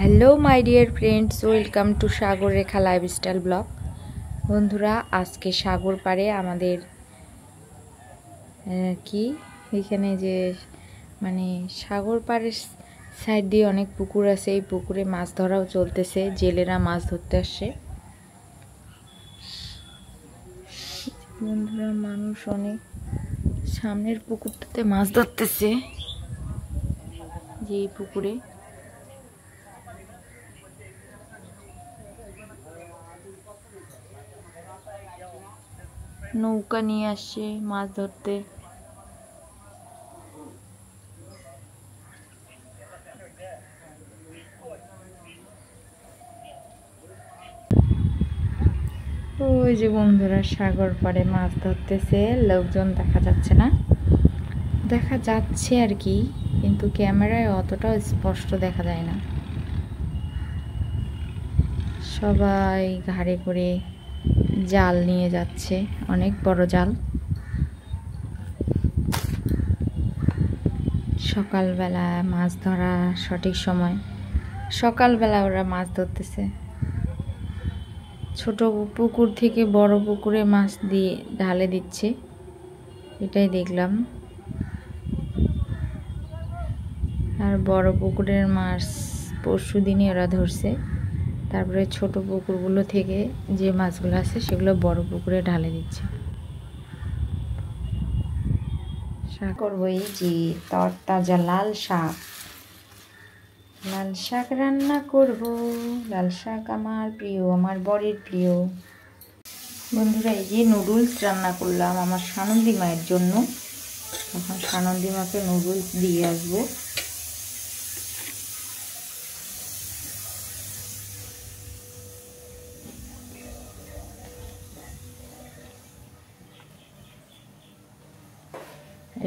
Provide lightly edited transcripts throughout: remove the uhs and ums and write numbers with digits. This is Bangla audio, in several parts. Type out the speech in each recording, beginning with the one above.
Hello my dear friends, welcome to Sagar Rekha lifestyle blog. বন্ধুরা, আজকে সাগর পাড়ে আমাদের এখানে যে সাগর পাড়ের সাইড দিয়ে অনেক পুকুর আছে। এই পুকুরে মাছ ধরাও চলতেছে, জেলেরা মাছ ধরতে আসছে। বন্ধুরা, মানুষ অনেক সামনের পুকুরটাতে মাছ ধরতেছে, যে এই পুকুরে নৌকা নিয়ে আসছে মাছ ধরতে। ওই যে বন্ধুরা, সাগর পাড়ে মাছ ধরতেছে, লোকজন দেখা যাচ্ছে না, দেখা যাচ্ছে আর কি, কিন্তু ক্যামেরায় অতটাও স্পষ্ট দেখা যায় না। সবাই ঘাড়ে করে জাল নিয়ে যাচ্ছে, অনেক বড় জাল। সকালবেলা মাছ ধরা সঠিক সময়, সকালবেলা ওরা মাছ ধরতেছে। ছোট পুকুর থেকে বড় পুকুরে মাছ দিয়ে ঢালে দিচ্ছে, এটাই দেখলাম। আর বড় পুকুরের মাছ পরশু দিনই ওরা ধরছে, তারপরে ছোট পুকুরগুলো থেকে যে মাছগুলো আছে সেগুলো বড় পুকুরে ঢালে দিচ্ছে। শাক করবো এই যে তরতাজা লাল শাক, লাল শাক রান্না করব। লাল শাক আমার প্রিয়, আমার বরের প্রিয়। বন্ধুরা, এই যে নুডলস রান্না করলাম আমার সানন্দী মায়ের জন্য। এখন সানন্দী মাকে নুডলস দিয়ে আসবো।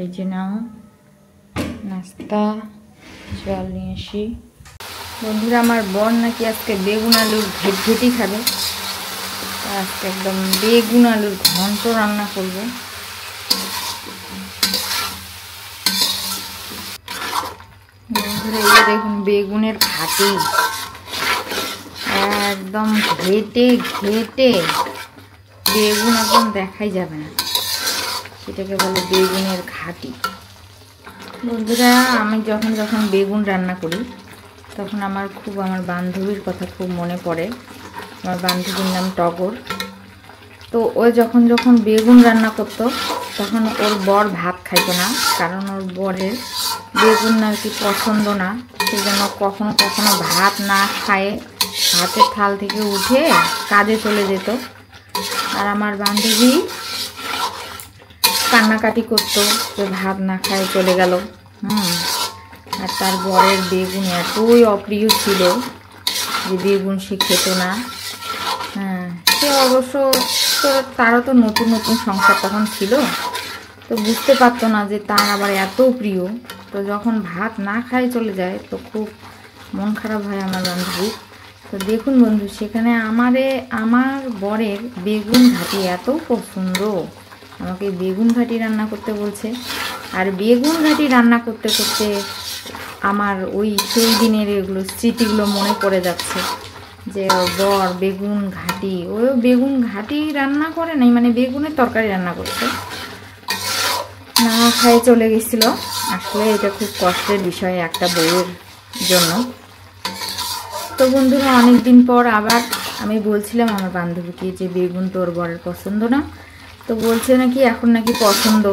এই যে নাও নাস্তা, জল নিয়ে আসি। বন্ধুরা, আমার বর নাকি আজকে বেগুন আলুর ঘেটঘেটি খাবে, আজকে একদম বেগুন আলুর ঘন্ট রান্না করবো। বন্ধুরা, এই দেখুন বেগুনের ঘাটি, একদম ঘেটে ঘেটে বেগুন একদম দেখাই যাবে না, সেটাকে বলে বেগুনের ঘাটি। বন্ধুরা, আমি যখন যখন বেগুন রান্না করি তখন আমার বান্ধবীর কথা খুব মনে পড়ে। আমার বান্ধবীর নাম টগর। তো ও যখন যখন বেগুন রান্না করতো তখন ওর বর ভাত খাইতো না, কারণ ওর বরের বেগুন নাকি পছন্দ না। সেই জন্য কখনো কখনো ভাত না খায়ে ভাতের থাল থেকে উঠে কাজে চলে যেত। আর আমার বান্ধবী কান্নাকাটি করতো যে ভাত না খায় চলে গেল। আর তার বরের বেগুন এতই অপ্রিয় ছিল যে বেগুন সে খেত না। সে অবশ্য তারও তো নতুন নতুন সংসার তখন ছিল, তো বুঝতে পারতো না যে তার আবার এত প্রিয়। তো যখন ভাত না খায় চলে যায় তো খুব মন খারাপ হয় আমার বান্ধবী। তো দেখুন বন্ধু, সেখানে আমার বরের বেগুন ঘাটি এত পছন্দ, আমাকে বেগুন ঘাটি রান্না করতে বলছে। আর বেগুন ঘাটি রান্না করতে করতে আমার ওই সেই দিনের এগুলো স্মৃতিগুলো মনে পড়ে যাচ্ছে, যে বর বেগুন ঘাটি, ও বেগুন ঘাটি রান্না করে নাই, বেগুনের তরকারি রান্না করছে, না খায় চলে গেছিল। আসলে এটা খুব কষ্টের বিষয় একটা বউয়ের জন্য। তো বন্ধুরা, অনেকদিন পর আবার আমি বলছিলাম আমার বান্ধবীকে যে বেগুন তোর বরের পছন্দ না, তো বলছে নাকি এখন নাকি পছন্দ।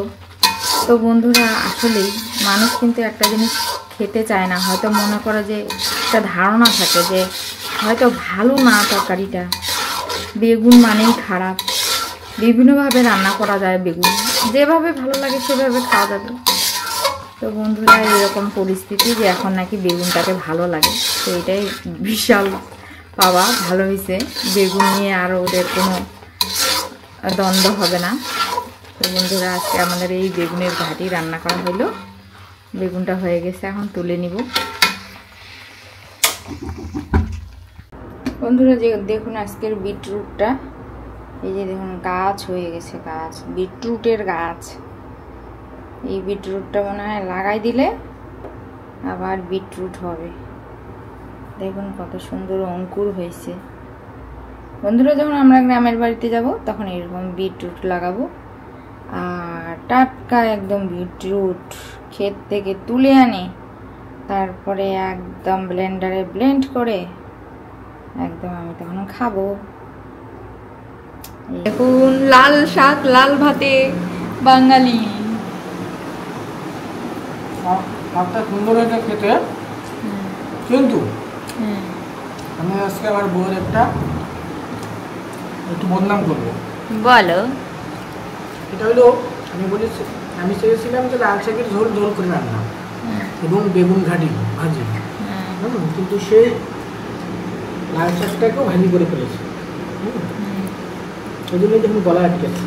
তো বন্ধুরা, আসলেই মানুষ কিন্তু একটা জিনিস খেতে চায় না, হয়তো মনে করে যে একটা ধারণা থাকে যে হয়তো ভালো না তরকারিটা, বেগুন মানেই খারাপ। বিভিন্নভাবে রান্না করা যায় বেগুন, যেভাবে ভালো লাগে সেভাবে খাওয়া যাবে। তো বন্ধুরা, এরকম পরিস্থিতি যে এখন নাকি বেগুনটাকে ভালো লাগে, তো এটাই বিশাল পাওয়া। ভালো হয়েছে, বেগুন নিয়ে আর ওদের কোনো দ্বন্দ্ব হবে না। তো বন্ধুরা, আজকে আমাদের এই বেগুনের ঘাটি রান্না করা হলো। বেগুনটা হয়ে গেছে, এখন তুলে নিব। বন্ধুরা, যে দেখুন আজকের বিটরুটটা, এই যে দেখুন গাছ হয়ে গেছে, গাছ, বিটরুটের গাছ। এই বিটরুটটা মনে হয় লাগাই দিলে আবার বিটরুট হবে। দেখুন কত সুন্দর অঙ্কুর হয়েছে। বন্ধুরা, যখন আমরা গ্রামের বাড়িতে যাব তখন এরকম বিটরুট লাগাবো। আর টাটকা একদম বিটরুট ক্ষেত থেকে তুলে আনে, তারপরে একদম ব্লেন্ডারে ব্লেন্ড করে একদম আমি তখন খাবো। দেখুন লাল শাক লাল ভাতে বাঙালি। শাকটা সুন্দর হয়েছে খেতে, কিন্তু আমি আজকে আমার বউয়ের একটু বদনাম করবো। বলো। এটা হলো, আমি চেয়েছিলাম যে লাল শাকের ঝোল ঝোল করে রান্না এবং বেগুন ঘাটি ভাজি, কিন্তু সেই লাল শাকটাকেও ভাজি করে ফেলেছে। ওই জন্য যখন গলা আটকেছে।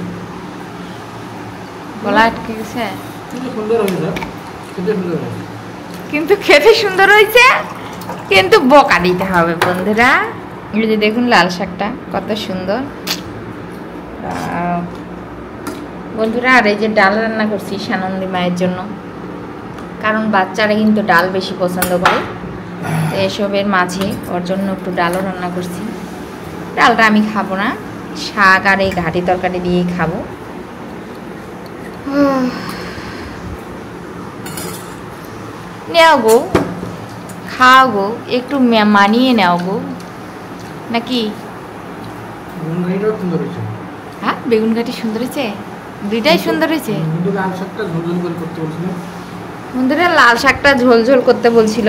গলা আটকে গেছে? কিন্তু সুন্দর হয়েছে, খেতে সুন্দর হয়েছে। কিন্তু খেতে সুন্দর হয়েছে, কিন্তু বকা দিতে হবে বন্ধুরা। এই যে দেখুন লাল শাকটা কত সুন্দর বন্ধুরা। আর এই যে ডাল রান্না করছি সানন্দী মায়ের জন্য, কারণ বাচ্চারা কিন্তু ডাল বেশি পছন্দ করে। তো এসবের মাঝে ওর জন্য একটু ডালও রান্না করছি। ডালটা আমি খাবো না, শাক আর এই ঘাটি তরকারি দিয়েই খাবো। নেও গো, খাও গো, একটু মানিয়ে নাও গো, নাকি? হ্যাঁ, বেগুন ঘাটি সুন্দর হয়েছে, দুইটাই সুন্দর হয়েছে। বন্ধুরা, লাল শাকটা ঝোল ঝোল করতে বলছিল,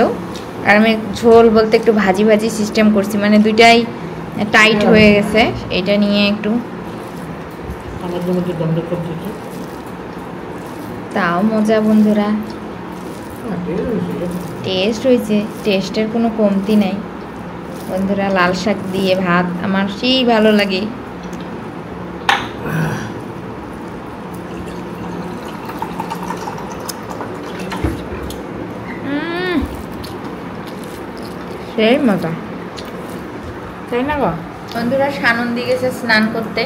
আর আমি ঝোল বলতে একটু ভাজি ভাজি সিস্টেম করছি, মানে দুইটাই টাইট হয়ে গেছে। এটা নিয়ে একটু তাও মজা বন্ধুরা, টেস্ট হয়েছে, টেস্টের কোনো কমতি নাই বন্ধুরা। লাল শাক দিয়ে ভাত আমার সেই ভালো লাগে। সেই মজা, তাই না গো বন্ধুরা? সানন্দী গেছে স্নান করতে,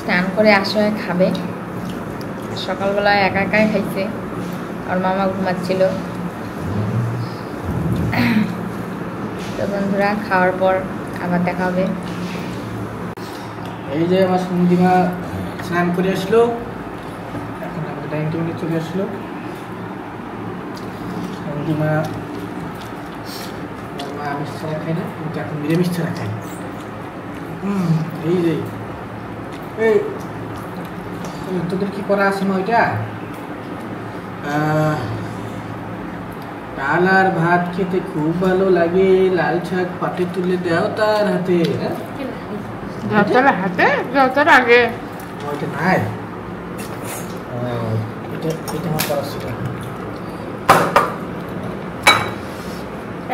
স্নান করে আসলে খাবে। সকালবেলায় একা একাই খাইছে, আর মামা ঘুমাচ্ছিল। তো বন্ধুরা, খাওয়ার পর আবার দেখা হবে। এই যে আমার সন্ধিমা স্নান করে আসলো, এখন আমাদের ডাইনিং টেবিলে চলে আসলো। সন্ধিমা আমিষ ছাড়া খাই না, কিন্তু এখন নিরামিষ ছাড়া খাই। এই যে এই তোদের কি করা আছে না ওইটা? ডাল আর ভাত খেতে খুব ভালো লাগে, লাল শাক পাতে তুলে দাও তার হাতে। হাতে আগে ওইটা নাই, এটা আমার করা ছিল।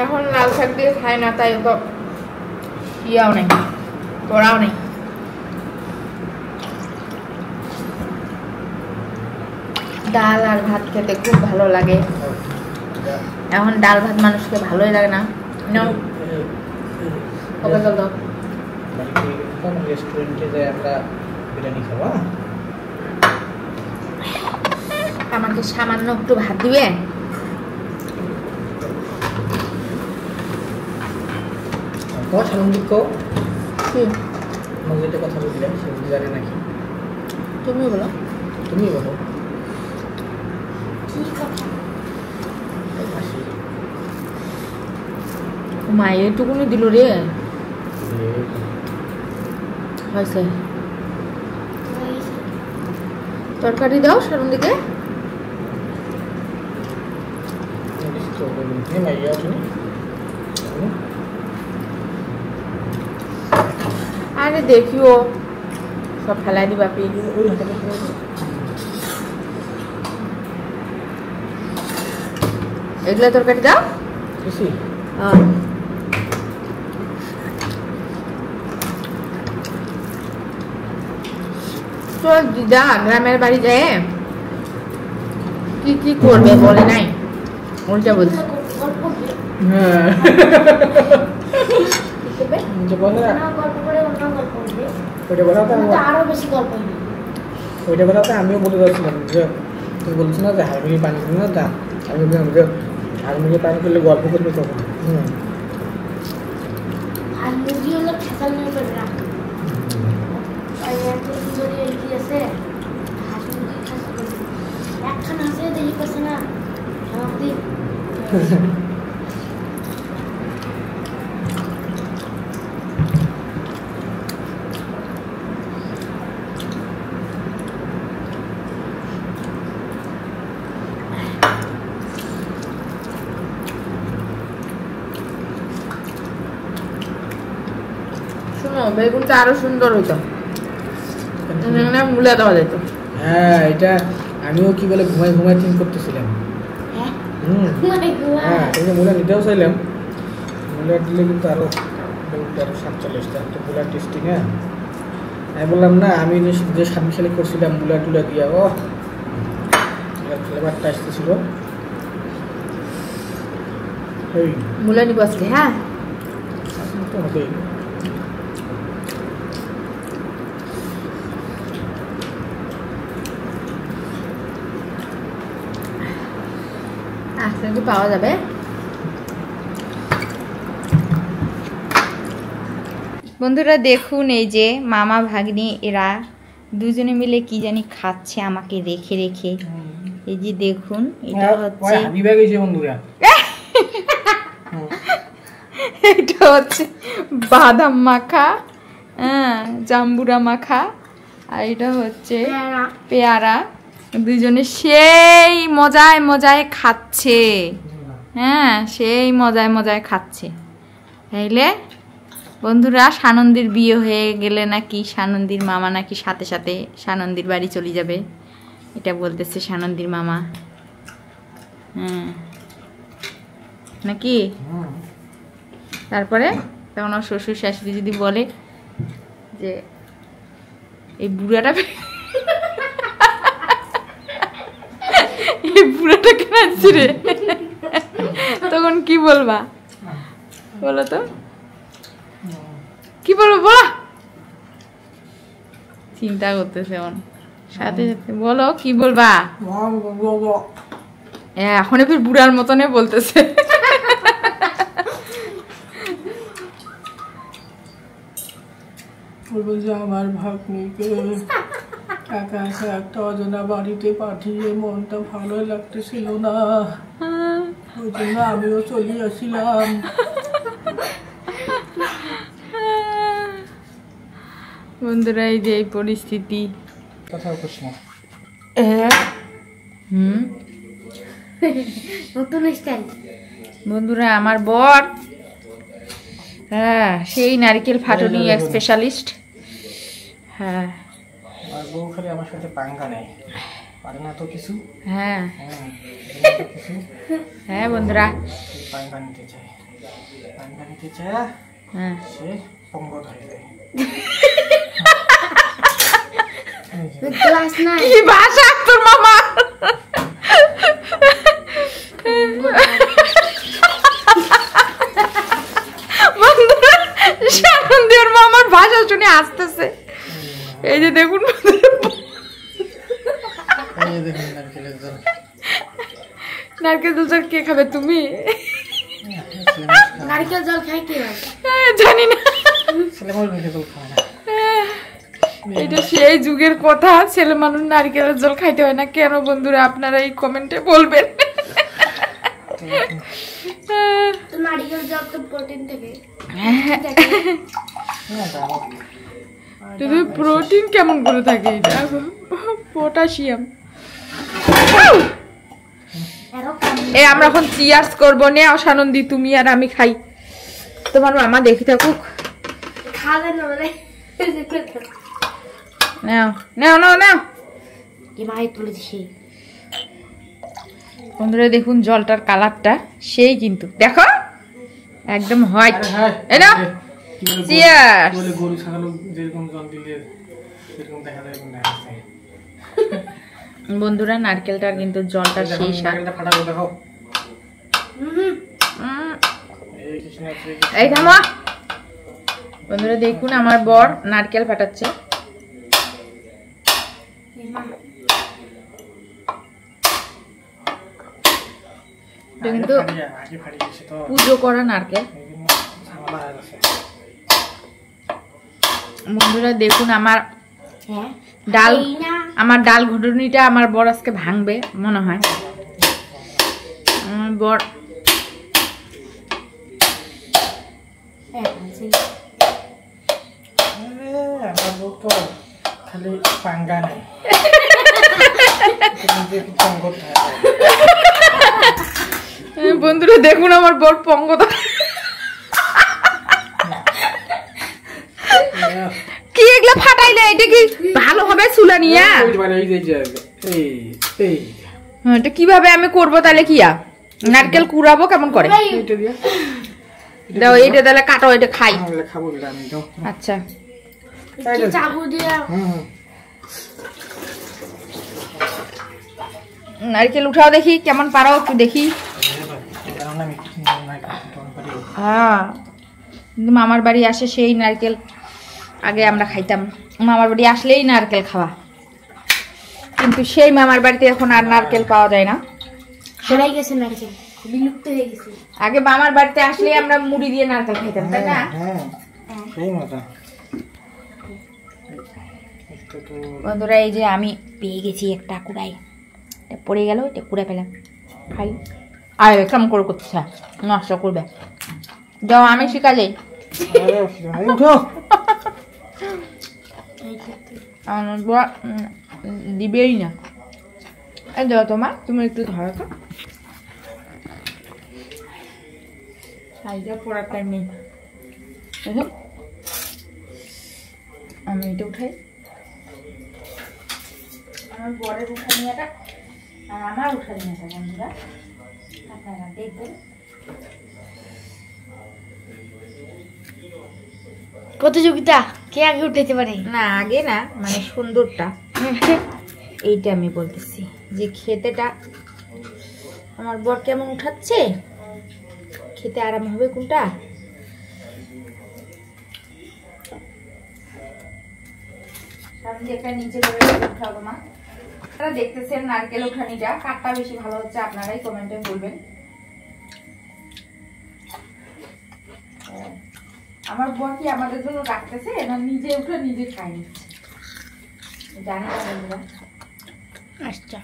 এখন লাল শাক দিয়ে খায় না, তাই তো ইয়াও নেই, পড়াও নেই। ডাল আর ভাত খেতে খুব ভালো লাগে। এখন ডাল ভাত মানুষকে ভালোই লাগে না। রেস্টুরেন্টে যাই আমরা বিরিয়ানি খাবো। আমাকে সামান্য একটু ভাত দিবে? যেটা কথা বলছিলাম সেগুলো জানে নাকি? তুমি বলো। তুমি বলো। মা এটুকুনি দিল রে, হয়েছে। তরকারি দাও সানন্দীকে। আরে দেখিও সব ফেলাই দিবা পি। এগুলা তরকারি দাও। তো দিদা গ্রামের বাড়ি যায় কি কি করবে বলে নাই, উল্টা বলছে। ওইটা কথা আমিও বলে যাচ্ছিলাম যে তুমি বলছো না যে হাইব্রিড পানি দিল না, তা আমি বললাম যে আর মুখে পানি করলে গল্প করবে তখন। আর মুরগি হলো ফেসাল নিয়ে করে রাখ আর এত জোরে এগিয়ে আছে হাঁস মুরগি খাসা করে একখান আছে দেখি পাচ্ছে না আমাদের বেগুনটা আরো সুন্দর হইতো, মূলা দেওয়া যেত। হ্যাঁ, এটা আমিও কি বলে ঘুমাই ঘুমাই চিন্তা করতেছিলাম। হ্যাঁ, এই যে মূলা নিতেও চাইলাম, মূলা দিলে কিন্তু আরো বেগুনটা আরো স্বাদ চলে আসতো, একটা মূলার টেস্টি। হ্যাঁ, আমি বললাম না, আমি যে সামখালি করছিলাম মূলা টুলা দিয়া, ও ফ্লেভারটা আসতেছিল। মূলা নিব আজকে। হ্যাঁ, আজকে পাওয়া যাবে। বন্ধুরা দেখুন, এই যে মামা ভাগ্নি এরা দুজনে মিলে কি জানি খাচ্ছে আমাকে রেখে রেখে। এই যে দেখুন, এটা হচ্ছে এটা হচ্ছে বাদাম মাখা, হ্যাঁ, জাম্বুরা মাখা, আর এটা হচ্ছে পেয়ারা। দুজনে সেই মজায় মজায় খাচ্ছে। হ্যাঁ, সেই মজায় মজায় খাচ্ছে। তাইলে বন্ধুরা, সানন্দির বিয়ে হয়ে গেলে নাকি সানন্দির মামা নাকি সাথে সাথে সানন্দির বাড়ি চলে যাবে, এটা বলতেছে সানন্দির মামা। হ্যাঁ, নাকি? তারপরে তখন ওর শ্বশুর শাশুড়ি যদি বলে যে এই বুড়াটা এই বুড়াটা কেন আসছে রে, তখন কি বলবা বলো তো? কি বলবো বলো? চিন্তা করতেছে সাথে সাথে, বলো কি বলবা? এখন ফির বুড়ার মতনে বলতেছে। বলবো যে আমার ভাগ্নিকে একা একা একটা অজানা বাড়িতে পাঠিয়ে মনটা ভালো লাগতেছিল না, ওই জন্য আমিও চলে আসছিলাম। বন্ধুরা, এই যে এই পরিস্থিতি। বন্ধুরা, আমার বর হ্যাঁ সেই নারকেল ফাটনি স্পেশালিস্ট। হ্যাঁ, আর বউ খালি আমার সাথে পাঙ্গা নেয়, পারে না তো কিছু। হ্যাঁ হ্যাঁ বন্ধুরা, পাঙ্গা নিতে চায়, হ্যাঁ, সে পঙ্গত হয়ে যায়। কি ভাষা তোর মামা! সানন্দের মামার ভাষা শুনে আসতেছে। এই যে দেখুন, নারকেল জল কে খাবে? তুমি? নারকেল জল খাই কি হয় জানি না, এটা সেই যুগের কথা, ছেলে মানুষ নারকেলের জল খাইতে হয় না কেন? বন্ধুরা, আপনারা এই কমেন্টে বলবেন। নারকেল জল তো প্রোটিন থাকে। প্রোটিন কেমন করে থাকে? এটা পটাশিয়াম। আমরা এখন চিয়ার্স করবো। নে সানন্দি, তুমি আর আমি খাই, তোমার মামা দেখে থাকুক। নাও নাও নাও নাও। বন্ধুরা দেখুন, জলটার কালারটা সেই, কিন্তু দেখো একদম হোয়াইট। এই নাও চিয়ার্স। গরু ছাগল যেরকম জল দিলে সেরকম দেখা যায়। বন্ধুরা, নারকেলটার কিন্তু জলটা সেই স্বাদ। ফাটাবো, দেখো। এই থামো। বন্ধুরা দেখুন, আমার বর নারকেল ফাটাচ্ছে। এটা কিন্তু আগে ফাড়ি গেছে তো পুজো করা নারকেল। ঝামেলা হয়ে গেছে। বন্ধুরা দেখুন আমার হ্যাঁ ডাল, এই না আমার ডাল ঘুটনিটা আমার বর আজকে ভাঙবে মনে হয়। আমার বর হ্যাঁ আছে। আমার বউ তো খালি পাঙ্গা নেই নিজে পঙ্গ বন্ধুরা দেখুন আমার বর পঙ্গতা কি এগুলা ফাটাইলে, এটা কি ভালো হবে চুলা নিয়া? এটা কিভাবে আমি করবো তাহলে? কিয়া নারকেল কুড়াবো কেমন করে? দাও এইটা তাহলে কাটো, এটা খাই। খাবো আমি দাও। আচ্ছা একটু চাকু দিয়ে নারকেল উঠাও দেখি কেমন পারো, একটু দেখি। হ্যাঁ মামার বাড়ি আসে সেই নারকেল আগে আমরা খাইতাম। মামার বাড়ি আসলেই নারকেল খাওয়া, কিন্তু সেই মামার বাড়িতে এখন আর নারকেল পাওয়া যায় না, হারাই গেছে নারকেল, বিলুপ্ত হয়ে গেছে। আগে মামার বাড়িতে আসলেই আমরা মুড়ি দিয়ে নারকেল খাইতাম, তাই না? সেই মজা। বন্ধুরা এই যে আমি পেয়ে গেছি একটা কুড়াই, এটা পড়ে গেল, এটা কুড়ে পেলাম, খাই। আর কেমন করে করতেছে, নষ্ট করবে। যাও আমি শিখা যাই। দিবেই না। যাও তোমার, তুমি একটু ধরো তো, পড়ার নেই। আমি এটা উঠাই, আমার বরের উঠানিয়াটা আর আমার উঠানিয়াটা বন্ধুরা আপনারা দেখবেন। প্রতিযোগিতা কে আগে উঠাইতে পারে? না আগে না, মানে সুন্দরটা এইটা আমি বলতেছি, যে খেতেটা আমার বর কেমন উঠাচ্ছে, খেতে আরাম হবে কোনটা। নিচে উঠাবো না। আপনারা দেখতেছেন নারকেল উঠানিটা কাঠটা বেশি ভালো হচ্ছে, আপনারাই কমেন্টে বলবেন। আমার বর কি আমাদের জন্য রাখতেছে না নিজে উঠে নিজে খাই নিচ্ছে, জানি না বন্ধুরা। আচ্ছা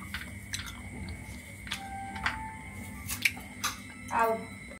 আও